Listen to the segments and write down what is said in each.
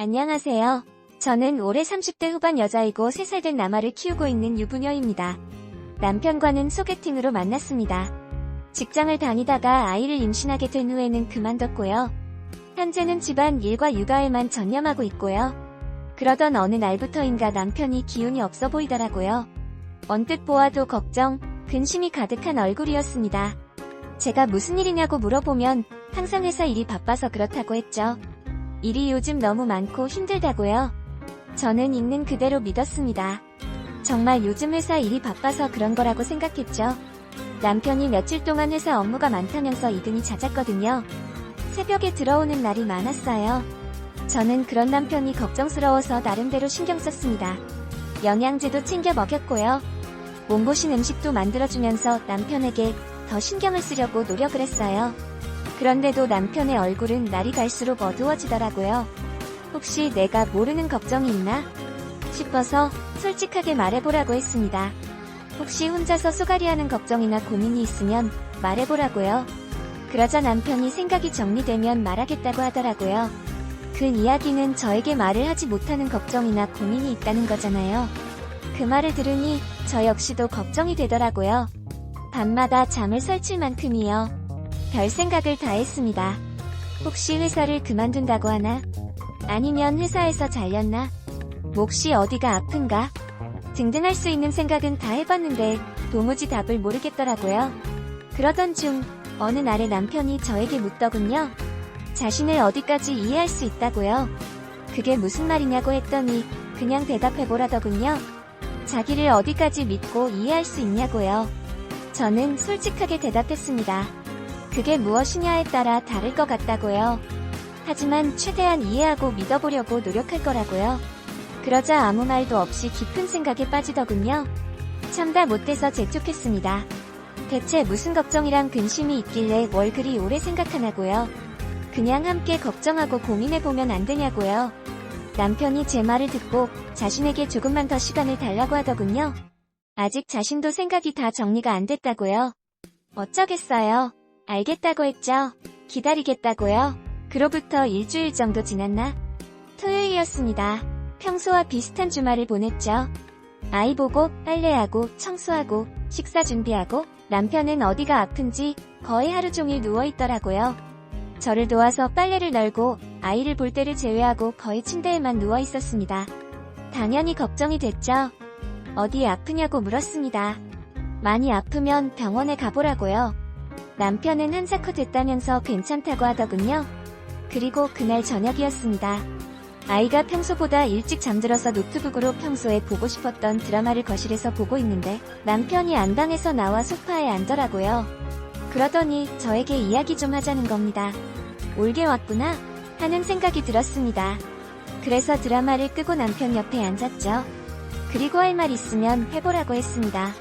안녕하세요. 저는 올해 30대 후반 여자이고 3살 된 남아를 키우고 있는 유부녀입니다. 남편과는 소개팅으로 만났습니다. 직장을 다니다가 아이를 임신하게 된 후에는 그만뒀고요. 현재는 집안 일과 육아에만 전념하고 있고요. 그러던 어느 날부터인가 남편이 기운이 없어 보이더라고요. 언뜻 보아도 걱정, 근심이 가득한 얼굴이었습니다. 제가 무슨 일이냐고 물어보면 항상 회사 일이 바빠서 그렇다고 했죠. 일이 요즘 너무 많고 힘들다고요. 저는 있는 그대로 믿었습니다. 정말 요즘 회사 일이 바빠서 그런 거라고 생각했죠. 남편이 며칠 동안 회사 업무가 많다면서 이등이 잦았거든요. 새벽에 들어오는 날이 많았어요. 저는 그런 남편이 걱정스러워서 나름대로 신경 썼습니다. 영양제도 챙겨 먹였고요. 몸보신 음식도 만들어주면서 남편에게 더 신경을 쓰려고 노력을 했어요. 그런데도 남편의 얼굴은 날이 갈수록 어두워지더라고요. 혹시 내가 모르는 걱정이 있나 싶어서 솔직하게 말해보라고 했습니다. 혹시 혼자서 쏘가리하는 걱정이나 고민이 있으면 말해보라고요. 그러자 남편이 생각이 정리되면 말하겠다고 하더라고요. 그 이야기는 저에게 말을 하지 못하는 걱정이나 고민이 있다는 거잖아요. 그 말을 들으니 저 역시도 걱정이 되더라고요. 밤마다 잠을 설칠 만큼이요. 별 생각을 다 했습니다. 혹시 회사를 그만둔다고 하나? 아니면 회사에서 잘렸나? 몫이 어디가 아픈가? 등등 할 수 있는 생각은 다 해봤는데 도무지 답을 모르겠더라고요. 그러던 중 어느 날에 남편이 저에게 묻더군요. 자신을 어디까지 이해할 수 있다고요? 그게 무슨 말이냐고 했더니 그냥 대답해보라더군요. 자기를 어디까지 믿고 이해할 수 있냐고요. 저는 솔직하게 대답했습니다. 그게 무엇이냐에 따라 다를 것 같다고요. 하지만 최대한 이해하고 믿어보려고 노력할 거라고요. 그러자 아무 말도 없이 깊은 생각에 빠지더군요. 참다 못해서 재촉했습니다. 대체 무슨 걱정이랑 근심이 있길래 뭘 그리 오래 생각하냐고요. 그냥 함께 걱정하고 고민해보면 안 되냐고요. 남편이 제 말을 듣고 자신에게 조금만 더 시간을 달라고 하더군요. 아직 자신도 생각이 다 정리가 안 됐다고요. 어쩌겠어요. 알겠다고 했죠. 기다리겠다고요. 그로부터 일주일 정도 지났나? 토요일이었습니다. 평소와 비슷한 주말을 보냈죠. 아이 보고 빨래하고 청소하고 식사 준비하고 남편은 어디가 아픈지 거의 하루 종일 누워있더라고요. 저를 도와서 빨래를 널고 아이를 볼 때를 제외하고 거의 침대에만 누워있었습니다. 당연히 걱정이 됐죠. 어디 아프냐고 물었습니다. 많이 아프면 병원에 가보라고요. 남편은 한사코 됐다면서 괜찮다고 하더군요. 그리고 그날 저녁이었습니다. 아이가 평소보다 일찍 잠들어서 노트북으로 평소에 보고 싶었던 드라마를 거실에서 보고 있는데 남편이 안방에서 나와 소파에 앉더라고요. 그러더니 저에게 이야기 좀 하자는 겁니다. 올게 왔구나 하는 생각이 들었습니다. 그래서 드라마를 끄고 남편 옆에 앉았죠. 그리고 할 말 있으면 해보라고 했습니다.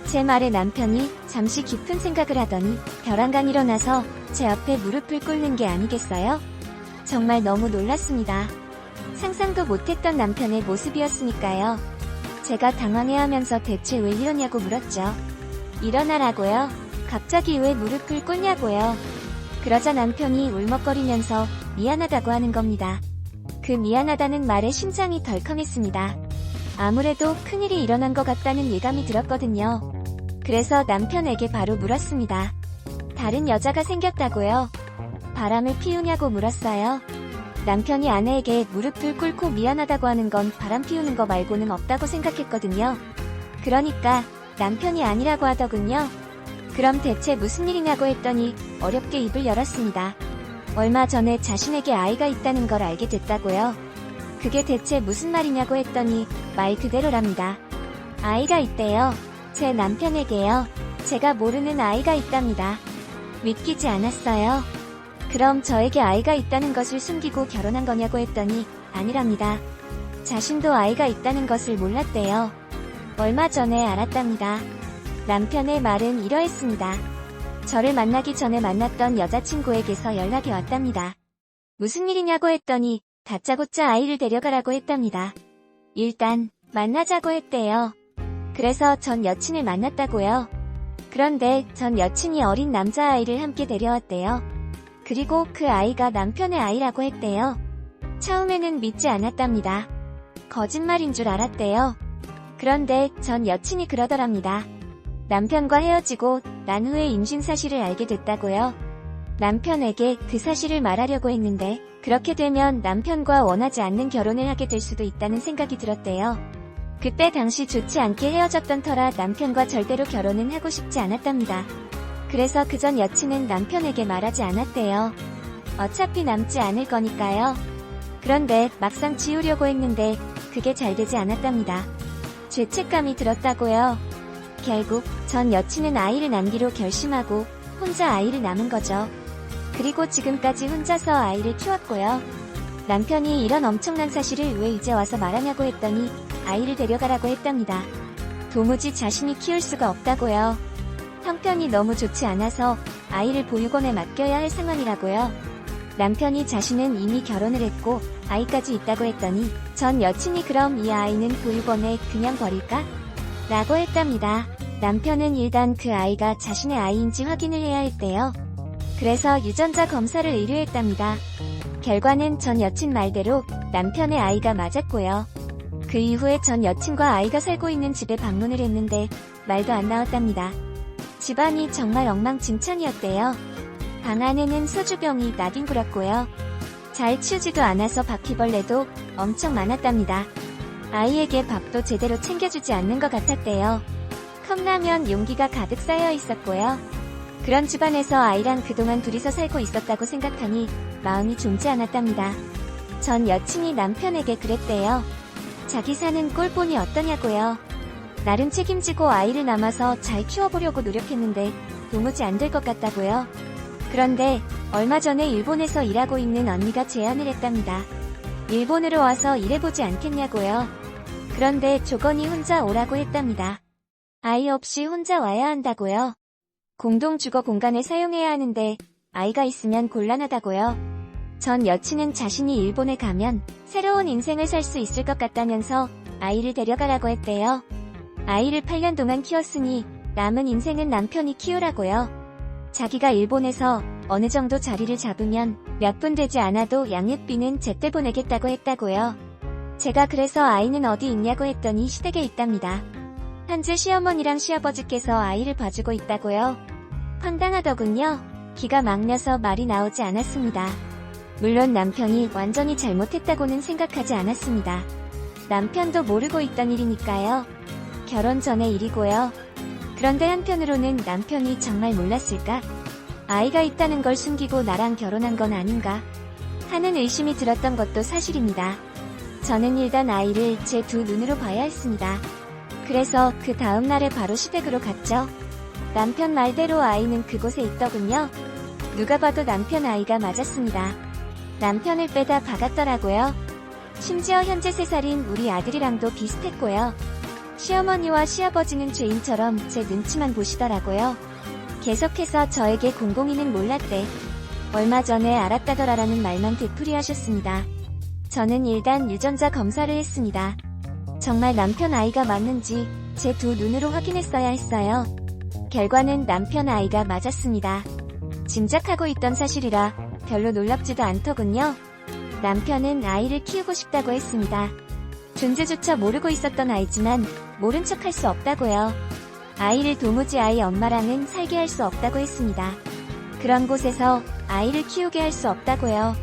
제 말에 남편이 잠시 깊은 생각을 하더니 벼랑간 일어나서 제 앞에 무릎을 꿇는 게 아니겠어요? 정말 너무 놀랐습니다. 상상도 못했던 남편의 모습이었으니까요. 제가 당황해하면서 대체 왜 이러냐고 물었죠. 일어나라고요? 갑자기 왜 무릎을 꿇냐고요? 그러자 남편이 울먹거리면서 미안하다고 하는 겁니다. 그 미안하다는 말에 심장이 덜컹했습니다. 아무래도 큰일이 일어난 것 같다는 예감이 들었거든요. 그래서 남편에게 바로 물었습니다. 다른 여자가 생겼다고요? 바람을 피우냐고 물었어요. 남편이 아내에게 무릎을 꿇고 미안하다고 하는 건 바람 피우는 거 말고는 없다고 생각했거든요. 그러니까 남편이 아니라고 하더군요. 그럼 대체 무슨 일이냐고 했더니 어렵게 입을 열었습니다. 얼마 전에 자신에게 아이가 있다는 걸 알게 됐다고요. 그게 대체 무슨 말이냐고 했더니 말 그대로랍니다. 아이가 있대요. 제 남편에게요. 제가 모르는 아이가 있답니다. 믿기지 않았어요. 그럼 저에게 아이가 있다는 것을 숨기고 결혼한 거냐고 했더니 아니랍니다. 자신도 아이가 있다는 것을 몰랐대요. 얼마 전에 알았답니다. 남편의 말은 이러했습니다. 저를 만나기 전에 만났던 여자친구에게서 연락이 왔답니다. 무슨 일이냐고 했더니 다짜고짜 아이를 데려가라고 했답니다. 일단 만나자고 했대요. 그래서 전 여친을 만났다고요. 그런데 전 여친이 어린 남자아이를 함께 데려왔대요. 그리고 그 아이가 남편의 아이라고 했대요. 처음에는 믿지 않았답니다. 거짓말인 줄 알았대요. 그런데 전 여친이 그러더랍니다. 남편과 헤어지고 난 후에 임신 사실을 알게 됐다고요. 남편에게 그 사실을 말하려고 했는데 그렇게 되면 남편과 원하지 않는 결혼을 하게 될 수도 있다는 생각이 들었대요. 그때 당시 좋지 않게 헤어졌던 터라 남편과 절대로 결혼은 하고 싶지 않았답니다. 그래서 그 전 여친은 남편에게 말하지 않았대요. 어차피 남지 않을 거니까요. 그런데 막상 지우려고 했는데 그게 잘 되지 않았답니다. 죄책감이 들었다고요. 결국 전 여친은 아이를 낳기로 결심하고 혼자 아이를 낳은 거죠. 그리고 지금까지 혼자서 아이를 키웠고요. 남편이 이런 엄청난 사실을 왜 이제 와서 말하냐고 했더니 아이를 데려가라고 했답니다. 도무지 자신이 키울 수가 없다고요. 형편이 너무 좋지 않아서 아이를 보육원에 맡겨야 할 상황이라고요. 남편이 자신은 이미 결혼을 했고 아이까지 있다고 했더니 전 여친이 그럼 이 아이는 보육원에 그냥 버릴까? 라고 했답니다. 남편은 일단 그 아이가 자신의 아이인지 확인을 해야 했대요. 그래서 유전자 검사를 의뢰했답니다. 결과는 전 여친 말대로 남편의 아이가 맞았고요. 그 이후에 전 여친과 아이가 살고 있는 집에 방문을 했는데 말도 안 나왔답니다. 집안이 정말 엉망진창이었대요. 방 안에는 소주병이 나뒹굴었고요. 잘 치우지도 않아서 바퀴벌레도 엄청 많았답니다. 아이에게 밥도 제대로 챙겨주지 않는 것 같았대요. 컵라면 용기가 가득 쌓여 있었고요. 그런 집안에서 아이랑 그동안 둘이서 살고 있었다고 생각하니 마음이 좋지 않았답니다. 전 여친이 남편에게 그랬대요. 자기 사는 꼴 보니 어떠냐고요. 나름 책임지고 아이를 낳아서 잘 키워보려고 노력했는데 도무지 안 될 것 같다고요. 그런데 얼마 전에 일본에서 일하고 있는 언니가 제안을 했답니다. 일본으로 와서 일해보지 않겠냐고요. 그런데 조건이 혼자 오라고 했답니다. 아이 없이 혼자 와야 한다고요. 공동 주거 공간을 사용해야 하는데 아이가 있으면 곤란하다고요. 전 여친은 자신이 일본에 가면 새로운 인생을 살 수 있을 것 같다면서 아이를 데려가라고 했대요. 아이를 8년 동안 키웠으니 남은 인생은 남편이 키우라고요. 자기가 일본에서 어느 정도 자리를 잡으면 몇 분 되지 않아도 양육비는 제때 보내겠다고 했다고요. 제가 그래서 아이는 어디 있냐고 했더니 시댁에 있답니다. 현재 시어머니랑 시아버지께서 아이를 봐주고 있다고요. 황당하더군요. 기가 막혀서 말이 나오지 않았습니다. 물론 남편이 완전히 잘못했다고는 생각하지 않았습니다. 남편도 모르고 있던 일이니까요. 결혼 전의 일이고요. 그런데 한편으로는 남편이 정말 몰랐을까? 아이가 있다는 걸 숨기고 나랑 결혼한 건 아닌가? 하는 의심이 들었던 것도 사실입니다. 저는 일단 아이를 제 두 눈으로 봐야 했습니다. 그래서 그 다음 날에 바로 시댁으로 갔죠. 남편 말대로 아이는 그곳에 있더군요. 누가 봐도 남편 아이가 맞았습니다. 남편을 빼다 박았더라고요. 심지어 현재 3살인 우리 아들이랑도 비슷했고요. 시어머니와 시아버지는 죄인처럼 제 눈치만 보시더라고요. 계속해서 저에게 공공이는 몰랐대. 얼마 전에 알았다더라라는 말만 되풀이하셨습니다. 저는 일단 유전자 검사를 했습니다. 정말 남편 아이가 맞는지 제 두 눈으로 확인했어야 했어요. 결과는 남편 아이가 맞았습니다. 짐작하고 있던 사실이라 별로 놀랍지도 않더군요. 남편은 아이를 키우고 싶다고 했습니다. 존재조차 모르고 있었던 아이지만 모른 척 할 수 없다고요. 아이를 도무지 아이 엄마랑은 살게 할 수 없다고 했습니다. 그런 곳에서 아이를 키우게 할 수 없다고요.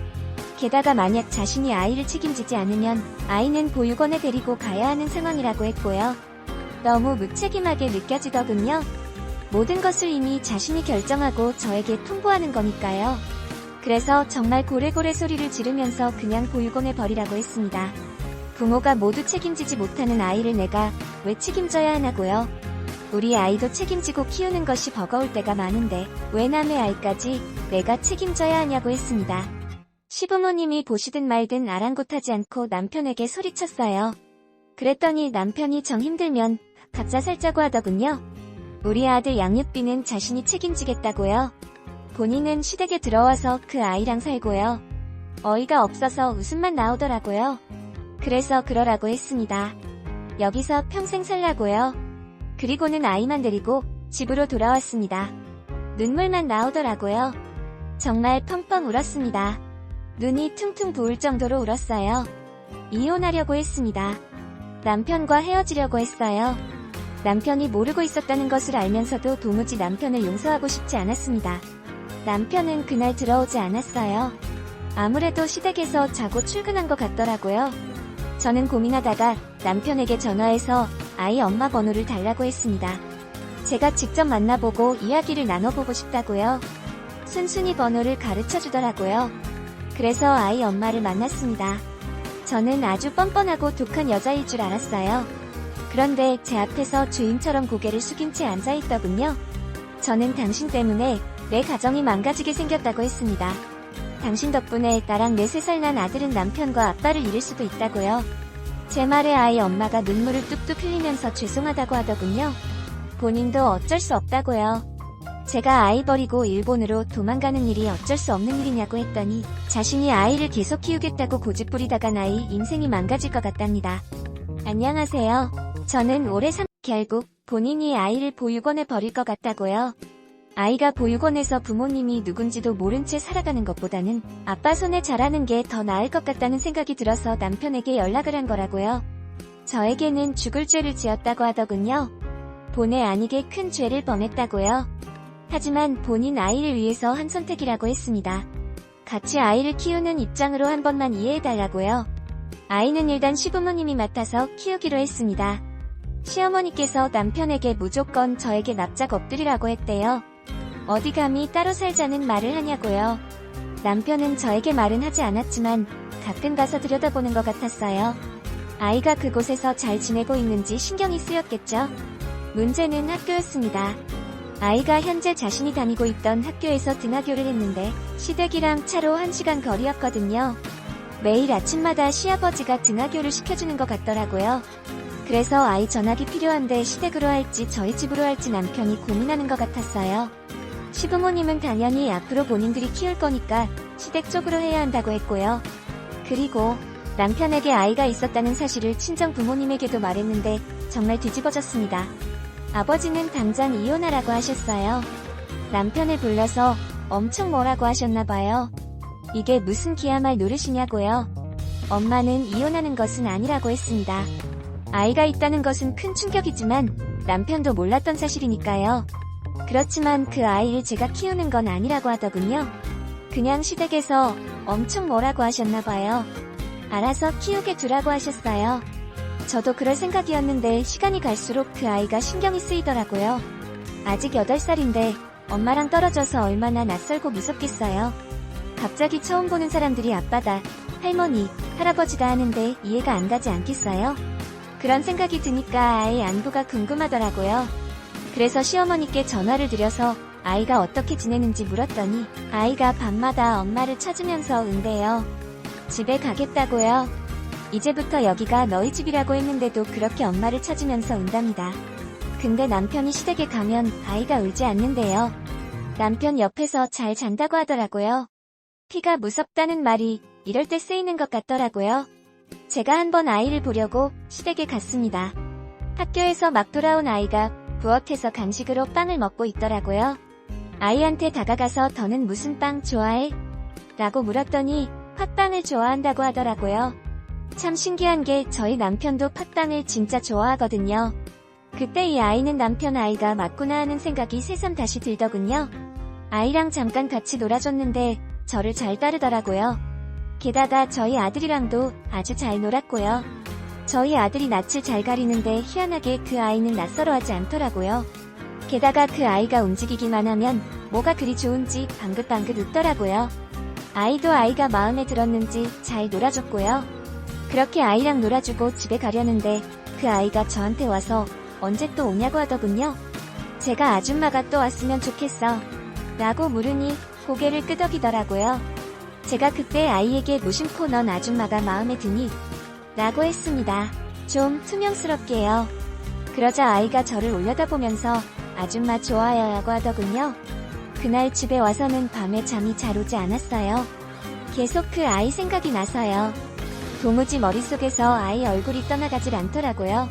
게다가 만약 자신이 아이를 책임지지 않으면 아이는 보육원에 데리고 가야 하는 상황이라고 했고요. 너무 무책임하게 느껴지더군요. 모든 것을 이미 자신이 결정하고 저에게 통보하는 거니까요. 그래서 정말 고래고래 소리를 지르면서 그냥 보육원에 버리라고 했습니다. 부모가 모두 책임지지 못하는 아이를 내가 왜 책임져야 하냐고요. 우리 아이도 책임지고 키우는 것이 버거울 때가 많은데 왜 남의 아이까지 내가 책임져야 하냐고 했습니다. 시부모님이 보시든 말든 아랑곳하지 않고 남편에게 소리쳤어요. 그랬더니 남편이 정 힘들면 각자 살자고 하더군요. 우리 아들 양육비는 자신이 책임지겠다고요. 본인은 시댁에 들어와서 그 아이랑 살고요. 어이가 없어서 웃음만 나오더라고요. 그래서 그러라고 했습니다. 여기서 평생 살라고요. 그리고는 아이만 데리고 집으로 돌아왔습니다. 눈물만 나오더라고요. 정말 펑펑 울었습니다. 눈이 퉁퉁 부을 정도로 울었어요. 이혼하려고 했습니다. 남편과 헤어지려고 했어요. 남편이 모르고 있었다는 것을 알면서도 도무지 남편을 용서하고 싶지 않았습니다. 남편은 그날 들어오지 않았어요. 아무래도 시댁에서 자고 출근한 것 같더라고요. 저는 고민하다가 남편에게 전화해서 아이 엄마 번호를 달라고 했습니다. 제가 직접 만나보고 이야기를 나눠보고 싶다고요. 순순히 번호를 가르쳐 주더라고요. 그래서 아이 엄마를 만났습니다. 저는 아주 뻔뻔하고 독한 여자일 줄 알았어요. 그런데 제 앞에서 주인처럼 고개를 숙인 채 앉아있더군요. 저는 당신 때문에 내 가정이 망가지게 생겼다고 했습니다. 당신 덕분에 나랑 4살 난 아들은 남편과 아빠를 잃을 수도 있다고요. 제 말에 아이 엄마가 눈물을 뚝뚝 흘리면서 죄송하다고 하더군요. 본인도 어쩔 수 없다고요. 제가 아이 버리고 일본으로 도망가는 일이 어쩔 수 없는 일이냐고 했더니 자신이 아이를 계속 키우겠다고 고집부리다가 나이 인생이 망가질 것 같답니다. 안녕하세요. 저는 올해 결국 본인이 아이를 보육원에 버릴 것 같다고요. 아이가 보육원에서 부모님이 누군지도 모른 채 살아가는 것보다는 아빠 손에 자라는 게 더 나을 것 같다는 생각이 들어서 남편에게 연락을 한 거라고요. 저에게는 죽을 죄를 지었다고 하더군요. 본의 아니게 큰 죄를 범했다고요. 하지만 본인 아이를 위해서 한 선택이라고 했습니다. 같이 아이를 키우는 입장으로 한 번만 이해해달라고요. 아이는 일단 시부모님이 맡아서 키우기로 했습니다. 시어머니께서 남편에게 무조건 저에게 납작 엎드리라고 했대요. 어디 감히 따로 살자는 말을 하냐고요. 남편은 저에게 말은 하지 않았지만 가끔 가서 들여다보는 것 같았어요. 아이가 그곳에서 잘 지내고 있는지 신경이 쓰였겠죠. 문제는 학교였습니다. 아이가 현재 자신이 다니고 있던 학교에서 등하교를 했는데 시댁이랑 차로 1시간 거리였거든요. 매일 아침마다 시아버지가 등하교를 시켜주는 것 같더라고요. 그래서 아이 전학이 필요한데 시댁으로 할지 저희 집으로 할지 남편이 고민하는 것 같았어요. 시부모님은 당연히 앞으로 본인들이 키울 거니까 시댁 쪽으로 해야 한다고 했고요. 그리고 남편에게 아이가 있었다는 사실을 친정 부모님에게도 말했는데 정말 뒤집어졌습니다. 아버지는 당장 이혼하라고 하셨어요. 남편을 불러서 엄청 뭐라고 하셨나봐요. 이게 무슨 기야말 노릇이냐고요. 엄마는 이혼하는 것은 아니라고 했습니다. 아이가 있다는 것은 큰 충격이지만 남편도 몰랐던 사실이니까요. 그렇지만 그 아이를 제가 키우는 건 아니라고 하더군요. 그냥 시댁에서 엄청 뭐라고 하셨나봐요. 알아서 키우게 두라고 하셨어요. 저도 그럴 생각이었는데 시간이 갈수록 그 아이가 신경이 쓰이더라고요. 아직 8살인데 엄마랑 떨어져서 얼마나 낯설고 무섭겠어요. 갑자기 처음 보는 사람들이 아빠다, 할머니, 할아버지다 하는데 이해가 안 가지 않겠어요? 그런 생각이 드니까 아이의 안부가 궁금하더라고요. 그래서 시어머니께 전화를 드려서 아이가 어떻게 지내는지 물었더니 아이가 밤마다 엄마를 찾으면서 은대요. 집에 가겠다고요. 이제부터 여기가 너희 집이라고 했는데도 그렇게 엄마를 찾으면서 운답니다. 근데 남편이 시댁에 가면 아이가 울지 않는데요. 남편 옆에서 잘 잔다고 하더라고요. 피가 무섭다는 말이 이럴 때 쓰이는 것 같더라고요. 제가 한번 아이를 보려고 시댁에 갔습니다. 학교에서 막 돌아온 아이가 부엌에서 간식으로 빵을 먹고 있더라고요. 아이한테 다가가서 너는 무슨 빵 좋아해? 라고 물었더니 팥빵을 좋아한다고 하더라고요. 참 신기한 게 저희 남편도 팥빵을 진짜 좋아하거든요. 그때 이 아이는 남편 아이가 맞구나 하는 생각이 새삼 다시 들더군요. 아이랑 잠깐 같이 놀아줬는데 저를 잘 따르더라고요. 게다가 저희 아들이랑도 아주 잘 놀았고요. 저희 아들이 낯을 잘 가리는데 희한하게 그 아이는 낯설어하지 않더라고요. 게다가 그 아이가 움직이기만 하면 뭐가 그리 좋은지 방긋방긋 웃더라고요. 아이도 아이가 마음에 들었는지 잘 놀아줬고요. 그렇게 아이랑 놀아주고 집에 가려는데 그 아이가 저한테 와서 언제 또 오냐고 하더군요. 제가 아줌마가 또 왔으면 좋겠어 라고 물으니 고개를 끄덕이더라고요. 제가 그때 아이에게 무심코 넌 아줌마가 마음에 드니? 라고 했습니다. 좀 투명스럽게요. 그러자 아이가 저를 올려다보면서 아줌마 좋아요 라고 하더군요. 그날 집에 와서는 밤에 잠이 잘 오지 않았어요. 계속 그 아이 생각이 나서요. 도무지 머릿속에서 아이 얼굴이 떠나가질 않더라고요.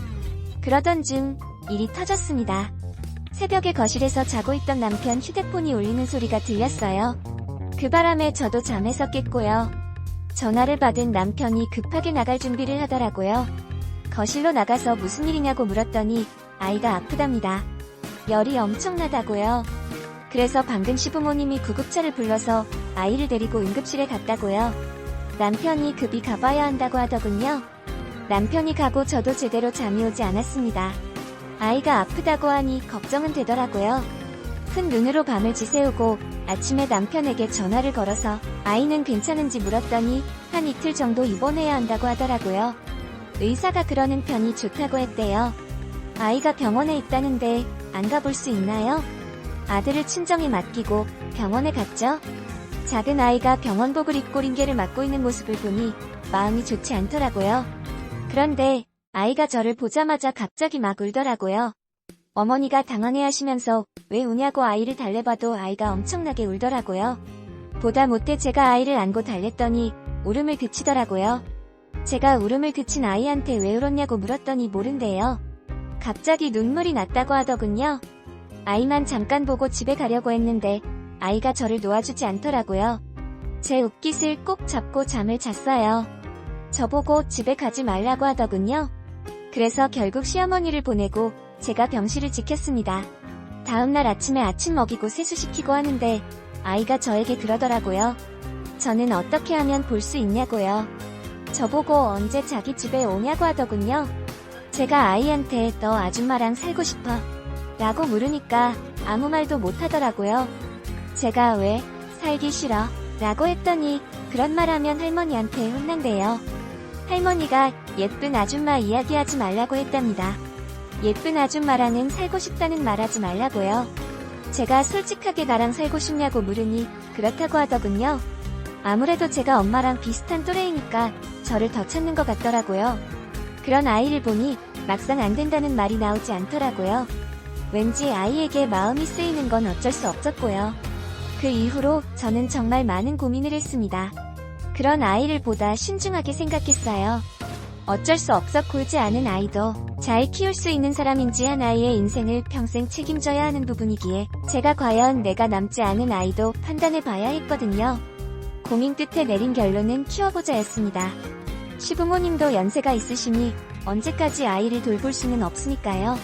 그러던 중 일이 터졌습니다. 새벽에 거실에서 자고 있던 남편 휴대폰이 울리는 소리가 들렸어요. 그 바람에 저도 잠에서 깼고요. 전화를 받은 남편이 급하게 나갈 준비를 하더라고요. 거실로 나가서 무슨 일이냐고 물었더니 아이가 아프답니다. 열이 엄청나다고요. 그래서 방금 시부모님이 구급차를 불러서 아이를 데리고 응급실에 갔다고요. 남편이 급히 가봐야 한다고 하더군요. 남편이 가고 저도 제대로 잠이 오지 않았습니다. 아이가 아프다고 하니 걱정은 되더라고요. 큰 눈으로 밤을 지새우고 아침에 남편에게 전화를 걸어서 아이는 괜찮은지 물었더니 한 이틀 정도 입원해야 한다고 하더라고요. 의사가 그러는 편이 좋다고 했대요. 아이가 병원에 있다는데 안 가볼 수 있나요? 아들을 친정에 맡기고 병원에 갔죠. 작은 아이가 병원복을 입고 링게를 맞고 있는 모습을 보니 마음이 좋지 않더라고요. 그런데 아이가 저를 보자마자 갑자기 막 울더라고요. 어머니가 당황해하시면서 왜 우냐고 아이를 달래봐도 아이가 엄청나게 울더라고요. 보다 못해 제가 아이를 안고 달랬더니 울음을 그치더라고요. 제가 울음을 그친 아이한테 왜 울었냐고 물었더니 모른대요. 갑자기 눈물이 났다고 하더군요. 아이만 잠깐 보고 집에 가려고 했는데 아이가 저를 놓아주지 않더라고요. 제 옷깃을 꼭 잡고 잠을 잤어요. 저보고 집에 가지 말라고 하더군요. 그래서 결국 시어머니를 보내고 제가 병실을 지켰습니다. 다음날 아침에 아침 먹이고 세수시키고 하는데 아이가 저에게 그러더라고요. 저는 어떻게 하면 볼 수 있냐고요. 저보고 언제 자기 집에 오냐고 하더군요. 제가 아이한테 너 아줌마랑 살고 싶어? 라고 물으니까 아무 말도 못 하더라고요. 제가 왜 살기 싫어? 라고 했더니 그런 말 하면 할머니한테 혼난대요. 할머니가 예쁜 아줌마 이야기하지 말라고 했답니다. 예쁜 아줌마랑은 살고 싶다는 말 하지 말라고요. 제가 솔직하게 나랑 살고 싶냐고 물으니 그렇다고 하더군요. 아무래도 제가 엄마랑 비슷한 또래이니까 저를 더 찾는 것 같더라고요. 그런 아이를 보니 막상 안 된다는 말이 나오지 않더라고요. 왠지 아이에게 마음이 쓰이는 건 어쩔 수 없었고요. 그 이후로 저는 정말 많은 고민을 했습니다. 그런 아이를 보다 신중하게 생각했어요. 어쩔 수 없어 골지 않은 아이도 잘 키울 수 있는 사람인지 한 아이의 인생을 평생 책임져야 하는 부분이기에 제가 과연 내가 남지 않은 아이도 판단해봐야 했거든요. 고민 끝에 내린 결론은 키워보자였습니다. 시부모님도 연세가 있으시니 언제까지 아이를 돌볼 수는 없으니까요.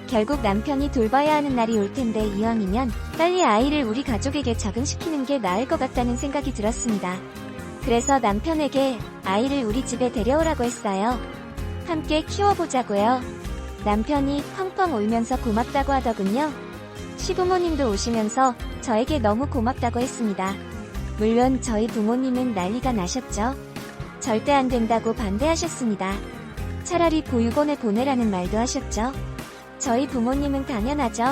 결국 남편이 돌봐야 하는 날이 올 텐데 이왕이면 빨리 아이를 우리 가족에게 적응시키는 게 나을 것 같다는 생각이 들었습니다. 그래서 남편에게 아이를 우리 집에 데려오라고 했어요. 함께 키워보자고요. 남편이 펑펑 울면서 고맙다고 하더군요. 시부모님도 오시면서 저에게 너무 고맙다고 했습니다. 물론 저희 부모님은 난리가 나셨죠. 절대 안 된다고 반대하셨습니다. 차라리 보육원에 보내라는 말도 하셨죠. 저희 부모님은 당연하죠.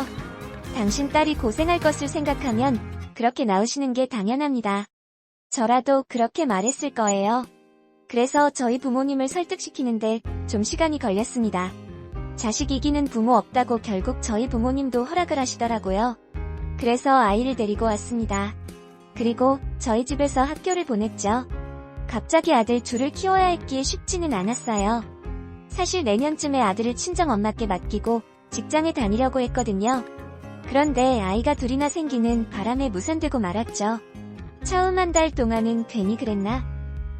당신 딸이 고생할 것을 생각하면 그렇게 나오시는 게 당연합니다. 저라도 그렇게 말했을 거예요. 그래서 저희 부모님을 설득시키는데 좀 시간이 걸렸습니다. 자식 이기는 부모 없다고 결국 저희 부모님도 허락을 하시더라고요. 그래서 아이를 데리고 왔습니다. 그리고 저희 집에서 학교를 보냈죠. 갑자기 아들 둘을 키워야 했기에 쉽지는 않았어요. 사실 내년쯤에 아들을 친정엄마께 맡기고 직장에 다니려고 했거든요. 그런데 아이가 둘이나 생기는 바람에 무산되고 말았죠. 처음 한 달 동안은 괜히 그랬나?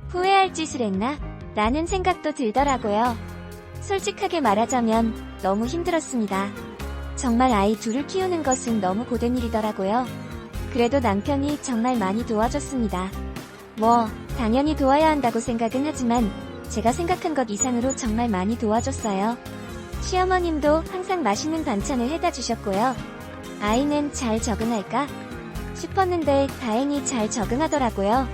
후회할 짓을 했나? 라는 생각도 들더라고요. 솔직하게 말하자면 너무 힘들었습니다. 정말 아이 둘을 키우는 것은 너무 고된 일이더라고요. 그래도 남편이 정말 많이 도와줬습니다. 당연히 도와야 한다고 생각은 하지만 제가 생각한 것 이상으로 정말 많이 도와줬어요. 시어머님도 항상 맛있는 반찬을 해다 주셨고요. 아이는 잘 적응할까? 싶었는데 다행히 잘 적응하더라고요.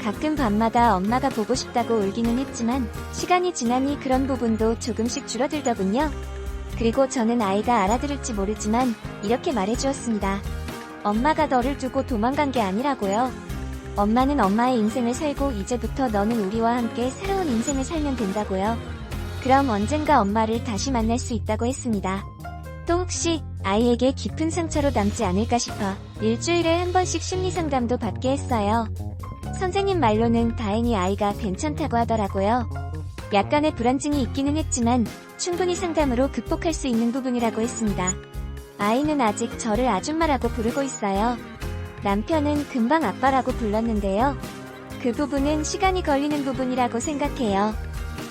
가끔 밤마다 엄마가 보고 싶다고 울기는 했지만 시간이 지나니 그런 부분도 조금씩 줄어들더군요. 그리고 저는 아이가 알아들을지 모르지만 이렇게 말해주었습니다. 엄마가 너를 두고 도망간 게 아니라고요. 엄마는 엄마의 인생을 살고 이제부터 너는 우리와 함께 새로운 인생을 살면 된다고요. 그럼 언젠가 엄마를 다시 만날 수 있다고 했습니다. 또 혹시 아이에게 깊은 상처로 남지 않을까 싶어 일주일에 한 번씩 심리상담도 받게 했어요. 선생님 말로는 다행히 아이가 괜찮다고 하더라고요. 약간의 불안증이 있기는 했지만 충분히 상담으로 극복할 수 있는 부분이라고 했습니다. 아이는 아직 저를 아줌마라고 부르고 있어요. 남편은 금방 아빠라고 불렀는데요. 그 부분은 시간이 걸리는 부분이라고 생각해요.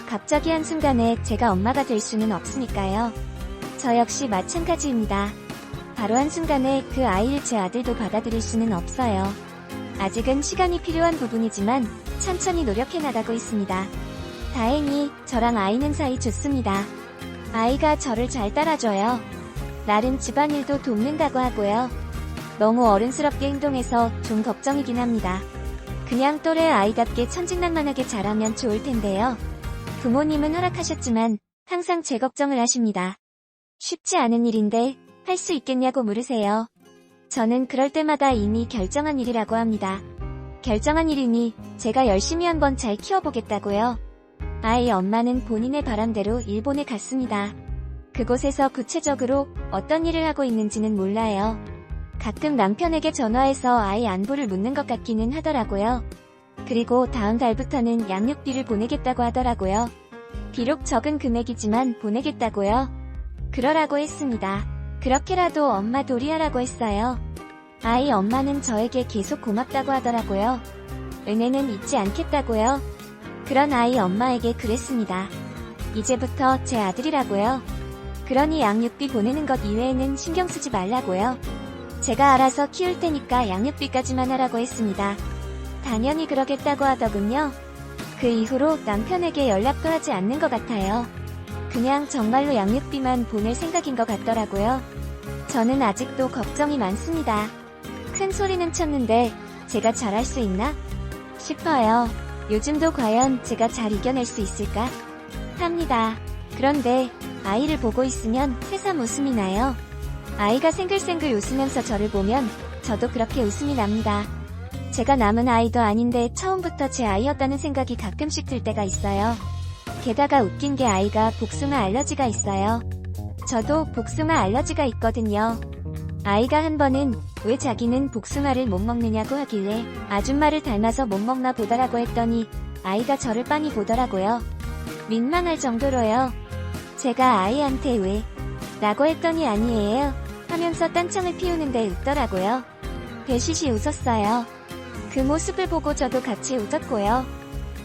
갑자기 한순간에 제가 엄마가 될 수는 없으니까요. 저 역시 마찬가지입니다. 바로 한순간에 그 아이를 제 아들도 받아들일 수는 없어요. 아직은 시간이 필요한 부분이지만 천천히 노력해 나가고 있습니다. 다행히 저랑 아이는 사이 좋습니다. 아이가 저를 잘 따라줘요. 나름 집안일도 돕는다고 하고요. 너무 어른스럽게 행동해서 좀 걱정이긴 합니다. 그냥 또래 아이답게 천진난만하게 자라면 좋을 텐데요. 부모님은 허락하셨지만 항상 제 걱정을 하십니다. 쉽지 않은 일인데 할 수 있겠냐고 물으세요. 저는 그럴 때마다 이미 결정한 일이라고 합니다. 결정한 일이니 제가 열심히 한번 잘 키워보겠다고요. 아이 엄마는 본인의 바람대로 일본에 갔습니다. 그곳에서 구체적으로 어떤 일을 하고 있는지는 몰라요. 가끔 남편에게 전화해서 아이 안부를 묻는 것 같기는 하더라고요. 그리고 다음 달부터는 양육비를 보내겠다고 하더라고요. 비록 적은 금액이지만 보내겠다고요. 그러라고 했습니다. 그렇게라도 엄마 도리하라고 했어요. 아이 엄마는 저에게 계속 고맙다고 하더라고요. 은혜는 잊지 않겠다고요. 그런 아이 엄마에게 그랬습니다. 이제부터 제 아들이라고요. 그러니 양육비 보내는 것 이외에는 신경 쓰지 말라고요. 제가 알아서 키울 테니까 양육비까지만 하라고 했습니다. 당연히 그러겠다고 하더군요. 그 이후로 남편에게 연락도 하지 않는 것 같아요. 그냥 정말로 양육비만 보낼 생각인 것 같더라고요. 저는 아직도 걱정이 많습니다. 큰 소리는 쳤는데 제가 잘할 수 있나 싶어요. 요즘도 과연 제가 잘 이겨낼 수 있을까 합니다. 그런데 아이를 보고 있으면 새삼 웃음이 나요. 아이가 생글생글 웃으면서 저를 보면 저도 그렇게 웃음이 납니다. 제가 남은 아이도 아닌데 처음부터 제 아이였다는 생각이 가끔씩 들 때가 있어요. 게다가 웃긴 게 아이가 복숭아 알러지가 있어요. 저도 복숭아 알러지가 있거든요. 아이가 한 번은 왜 자기는 복숭아를 못 먹느냐고 하길래 아줌마를 닮아서 못 먹나 보다라고 했더니 아이가 저를 빤히 보더라고요. 민망할 정도로요. 제가 아이한테 왜? 라고 했더니 아니에요 하면서 딴청을 피우는데 웃더라고요. 배시시 웃었어요. 그 모습을 보고 저도 같이 웃었고요.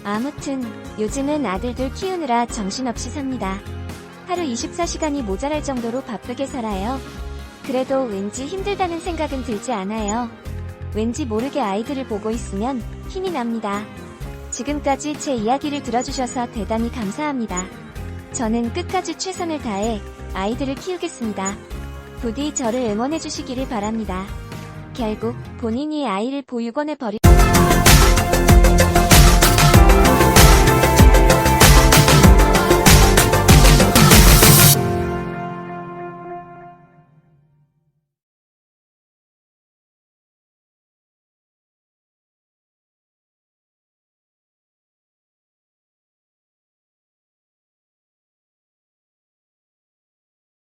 아무튼 요즘은 아들들 키우느라 정신없이 삽니다. 하루 24시간이 모자랄 정도로 바쁘게 살아요. 그래도 왠지 힘들다는 생각은 들지 않아요. 왠지 모르게 아이들을 보고 있으면 힘이 납니다. 지금까지 제 이야기를 들어주셔서 대단히 감사합니다. 저는 끝까지 최선을 다해 아이들을 키우겠습니다. 부디 저를 응원해주시기를 바랍니다. 결국 본인이 아이를 보육원에 버리